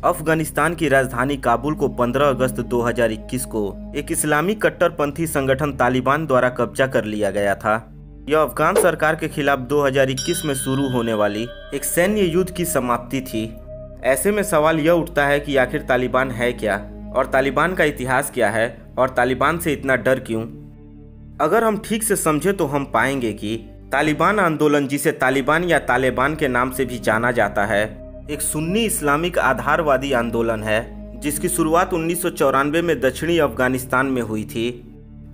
अफगानिस्तान की राजधानी काबुल को 15 अगस्त 2021 को एक इस्लामी कट्टरपंथी संगठन तालिबान द्वारा कब्जा कर लिया गया था। यह अफगान सरकार के खिलाफ 2021 में शुरू होने वाली एक सैन्य युद्ध की समाप्ति थी। ऐसे में सवाल यह उठता है कि आखिर तालिबान है क्या और तालिबान का इतिहास क्या है और तालिबान से इतना डर क्यों। अगर हम ठीक से समझे तो हम पाएंगे कि तालिबान आंदोलन, जिसे तालिबान या तालिबान के नाम से भी जाना जाता है, एक सुन्नी इस्लामिक आधारवादी आंदोलन है जिसकी शुरुआत 1994 में दक्षिणी अफगानिस्तान में हुई थी।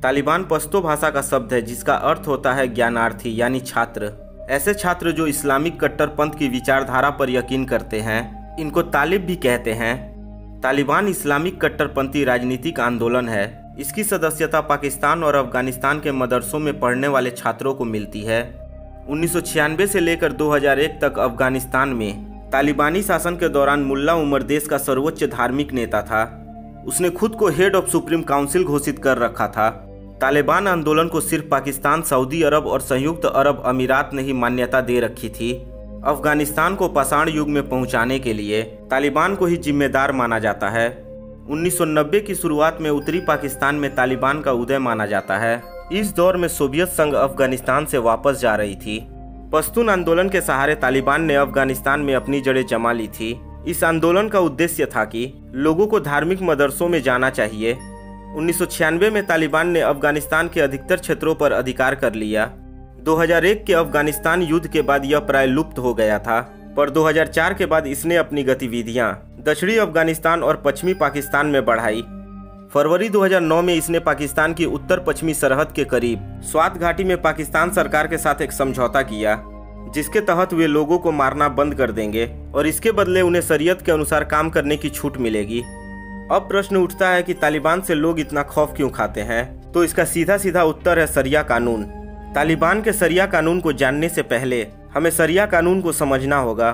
तालिबान पश्तो भाषा का शब्द है जिसका अर्थ होता है ज्ञानार्थी यानी छात्र। ऐसे छात्र जो इस्लामिक कट्टरपंथ की विचारधारा पर यकीन करते हैं, इनको तालिब भी कहते हैं। तालिबान इस्लामिक कट्टरपंथी राजनीतिक आंदोलन है। इसकी सदस्यता पाकिस्तान और अफगानिस्तान के मदरसों में पढ़ने वाले छात्रों को मिलती है। 1996 से लेकर 2001 तक अफगानिस्तान में तालिबानी शासन के दौरान मुल्ला उमर देश का सर्वोच्च धार्मिक नेता था। उसने खुद को हेड ऑफ सुप्रीम काउंसिल घोषित कर रखा था। तालिबान आंदोलन को सिर्फ पाकिस्तान, सऊदी अरब और संयुक्त अरब अमीरात ने ही मान्यता दे रखी थी। अफगानिस्तान को पाषाण युग में पहुंचाने के लिए तालिबान को ही जिम्मेदार माना जाता है। 1990 की शुरुआत में उत्तरी पाकिस्तान में तालिबान का उदय माना जाता है। इस दौर में सोवियत संघ अफगानिस्तान से वापस जा रही थी। पश्तून आंदोलन के सहारे तालिबान ने अफगानिस्तान में अपनी जड़ें जमा ली थी। इस आंदोलन का उद्देश्य था कि लोगों को धार्मिक मदरसों में जाना चाहिए। 1996 में तालिबान ने अफगानिस्तान के अधिकतर क्षेत्रों पर अधिकार कर लिया। 2001 के अफगानिस्तान युद्ध के बाद यह प्राय लुप्त हो गया था, पर 2004 के बाद इसने अपनी गतिविधियां दक्षिणी अफगानिस्तान और पश्चिमी पाकिस्तान में बढ़ाई। फरवरी 2009 में इसने पाकिस्तान की उत्तर पश्चिमी सरहद के करीब स्वात घाटी में पाकिस्तान सरकार के साथ एक समझौता किया, जिसके तहत वे लोगों को मारना बंद कर देंगे और इसके बदले उन्हें शरीयत के अनुसार काम करने की छूट मिलेगी। अब प्रश्न उठता है कि तालिबान से लोग इतना खौफ क्यों खाते हैं? तो इसका सीधा सीधा उत्तर है शरिया कानून। तालिबान के शरिया कानून को जानने से पहले हमें शरिया कानून को समझना होगा।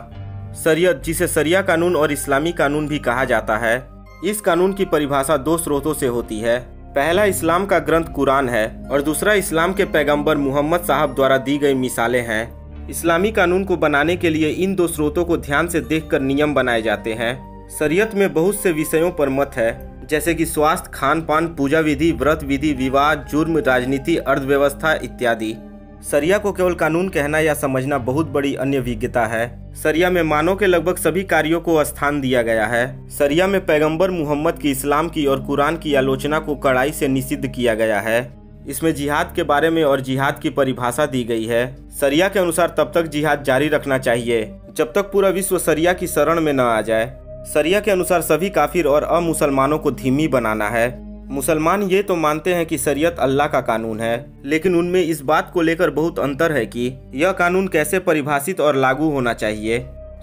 शरीयत, जिसे शरिया कानून और इस्लामी कानून भी कहा जाता है, इस कानून की परिभाषा दो स्रोतों से होती है। पहला इस्लाम का ग्रंथ कुरान है और दूसरा इस्लाम के पैगंबर मुहम्मद साहब द्वारा दी गई मिसालें हैं। इस्लामी कानून को बनाने के लिए इन दो स्रोतों को ध्यान से देखकर नियम बनाए जाते हैं। शरीयत में बहुत से विषयों पर मत है, जैसे कि स्वास्थ्य, खान पान, पूजा विधि, व्रत विधि, विवाह, जुर्म, राजनीति, अर्थव्यवस्था इत्यादि। शरिया को केवल कानून कहना या समझना बहुत बड़ी अन्य विज्ञता है। शरिया में मानव के लगभग सभी कार्यों को स्थान दिया गया है। शरिया में पैगंबर मुहम्मद की, इस्लाम की और कुरान की आलोचना को कड़ाई से निषिद्ध किया गया है। इसमें जिहाद के बारे में और जिहाद की परिभाषा दी गई है। शरिया के अनुसार तब तक जिहाद जारी रखना चाहिए जब तक पूरा विश्व शरिया की शरण में न आ जाए। शरिया के अनुसार सभी काफिर और अमुसलमानों को धीमी बनाना है। मुसलमान ये तो मानते हैं कि शरीयत अल्लाह का कानून है, लेकिन उनमें इस बात को लेकर बहुत अंतर है कि यह कानून कैसे परिभाषित और लागू होना चाहिए।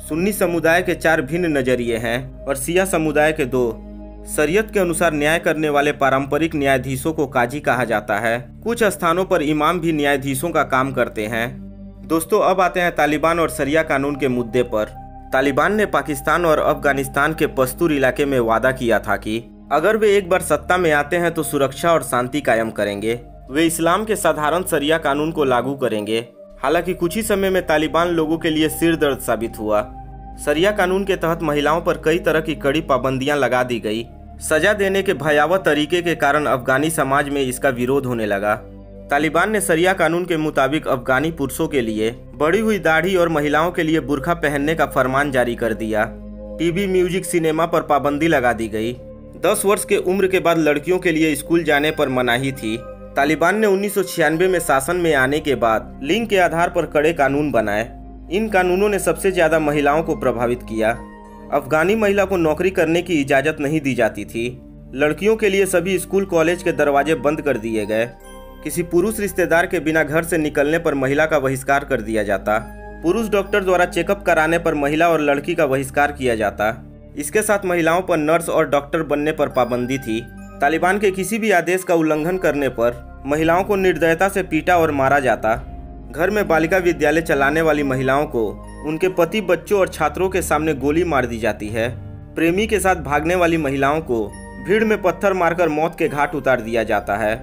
सुन्नी समुदाय के 4 भिन्न नजरिए हैं और शिया समुदाय के 2। शरीयत के अनुसार न्याय करने वाले पारंपरिक न्यायाधीशों को काजी कहा जाता है। कुछ स्थानों पर इमाम भी न्यायाधीशों का काम करते हैं। दोस्तों, अब आते हैं तालिबान और शरिया कानून के मुद्दे पर। तालिबान ने पाकिस्तान और अफगानिस्तान के पश्तूर इलाके में वादा किया था कि अगर वे एक बार सत्ता में आते हैं तो सुरक्षा और शांति कायम करेंगे। वे इस्लाम के साधारण शरिया कानून को लागू करेंगे। हालांकि कुछ ही समय में तालिबान लोगों के लिए सिर दर्द साबित हुआ। शरिया कानून के तहत महिलाओं पर कई तरह की कड़ी पाबंदियां लगा दी गई। सजा देने के भयावह तरीके के कारण अफगानी समाज में इसका विरोध होने लगा। तालिबान ने शरिया कानून के मुताबिक अफगानी पुरुषों के लिए बढ़ी हुई दाढ़ी और महिलाओं के लिए बुर्का पहनने का फरमान जारी कर दिया। टीवी, म्यूजिक, सिनेमा पर पाबंदी लगा दी गई। 10 वर्ष के उम्र के बाद लड़कियों के लिए स्कूल जाने पर मनाही थी। तालिबान ने 1996 में शासन में आने के बाद लिंग के आधार पर कड़े कानून बनाए। इन कानूनों ने सबसे ज्यादा महिलाओं को प्रभावित किया। अफगानी महिला को नौकरी करने की इजाजत नहीं दी जाती थी। लड़कियों के लिए सभी स्कूल कॉलेज के दरवाजे बंद कर दिए गए। किसी पुरुष रिश्तेदार के बिना घर से निकलने पर महिला का बहिष्कार कर दिया जाता। पुरुष डॉक्टर द्वारा चेकअप कराने पर महिला और लड़की का बहिष्कार किया जाता। इसके साथ महिलाओं पर नर्स और डॉक्टर बनने पर पाबंदी थी। तालिबान के किसी भी आदेश का उल्लंघन करने पर महिलाओं को निर्दयता से पीटा और मारा जाता। घर में बालिका विद्यालय चलाने वाली महिलाओं को उनके पति, बच्चों और छात्रों के सामने गोली मार दी जाती है। प्रेमी के साथ भागने वाली महिलाओं को भीड़ में पत्थर मारकर मौत के घाट उतार दिया जाता है।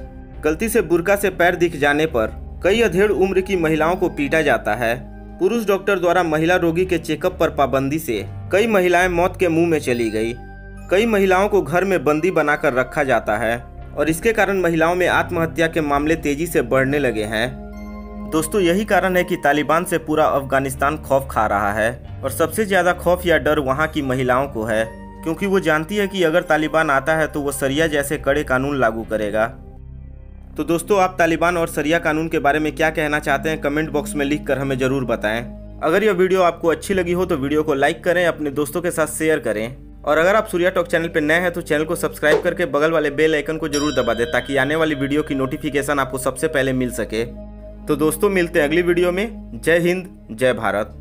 गलती से बुर्का से पैर दिख जाने पर कई अधेड़ उम्र की महिलाओं को पीटा जाता है। पुरुष डॉक्टर द्वारा महिला रोगी के चेकअप पर पाबंदी से कई महिलाएं मौत के मुंह में चली गई। कई महिलाओं को घर में बंदी बनाकर रखा जाता है और इसके कारण महिलाओं में आत्महत्या के मामले तेजी से बढ़ने लगे हैं। दोस्तों, यही कारण है कि तालिबान से पूरा अफगानिस्तान खौफ खा रहा है और सबसे ज्यादा खौफ या डर वहां की महिलाओं को है, क्योंकि वो जानती है कि अगर तालिबान आता है तो वो शरिया जैसे कड़े कानून लागू करेगा। तो दोस्तों, आप तालिबान और शरिया कानून के बारे में क्या कहना चाहते हैं कमेंट बॉक्स में लिखकर हमें जरूर बताएं। अगर यह वीडियो आपको अच्छी लगी हो तो वीडियो को लाइक करें, अपने दोस्तों के साथ शेयर करें और अगर आप सूर्या टॉक चैनल पर नए हैं तो चैनल को सब्सक्राइब करके बगल वाले बेल आइकन को जरूर दबा दें ताकि आने वाली वीडियो की नोटिफिकेशन आपको सबसे पहले मिल सके। तो दोस्तों, मिलते हैं अगली वीडियो में। जय हिंद, जय भारत।